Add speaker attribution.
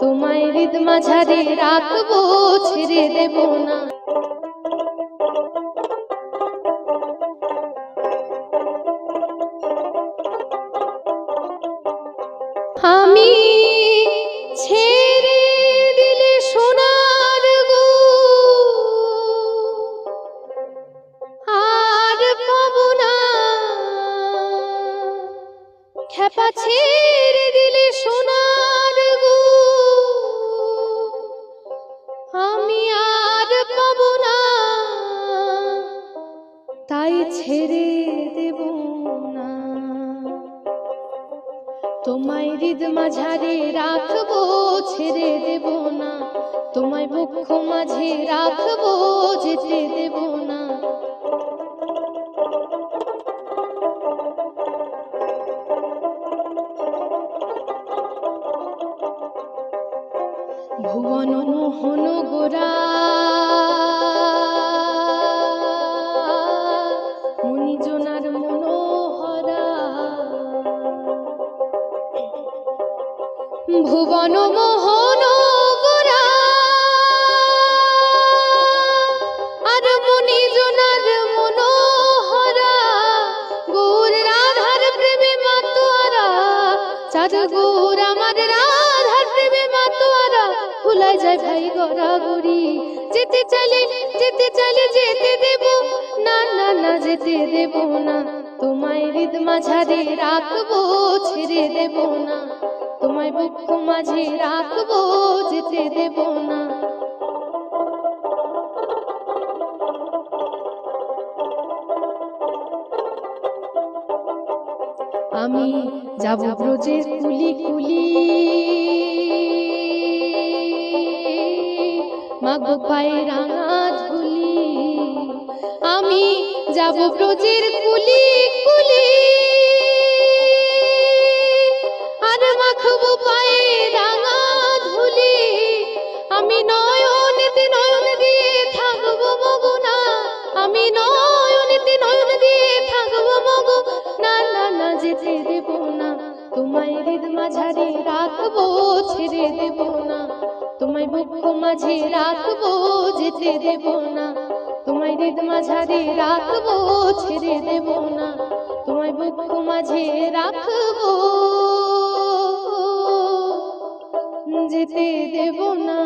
Speaker 1: তোমায় হৃদ মাঝারে রাখবো, ছেড়ে দেব না। আমি ছেড়ে দিলে সোনার গো আর পাবো না, খেপা ছেড়ে দিলে সোনার গো আমি আর পাবো না, তাই ছেড়ে দেব না। তোমায় হৃদ মাঝারে রাখবো, ছেড়ে দেব না। তোমায় বক্ষ মাঝে রাখবো, যেতে দেব না। ভুবন মোহন গোরা মণিজনার মনোহরা, ভুবন মোহন গোরা আর মণিজনার মনোহরা, গৌর রাধার প্রেমে মাতোয়ারা, চার গৌর আমার রাধার প্রেমে মাতোয়ারা, ভুলাই যায় ভাই গড়াগড়ি। যেতে চাইলে যেতে দেব না, না না যেতে দেব না। তোমায় হৃদ মাঝারে রাখবো, ছেড়ে দেব না। তোমায় বক্ষ মাঝে রাখবো, যেতে দেব না। আমি যাব ব্রজের কুলি কুলি, মাগো পায়ে রাঙা ঝুলি। আমি যাব ব্রজের কুলি কুলি, আর মাখবো পায়ে রাঙা ধুলি। আমি নয়নেতে নয়ন দিয়ে থাকবো মগনা, আমি নয়নেতে নয়ন দিয়ে থাকবো মগো না, না না যেতে দেব না। তোমায় হৃদ মাঝারে রাখবো, ছেড়ে দেব না। তোমায় বক্ষ মাঝে রাখবো, যেতে দেব না। তোমায় হৃদ মাঝারে রাখবো, ছেড়ে দেব না। তোমায় বক্ষ মাঝে রাখবো, যেতে দেব না।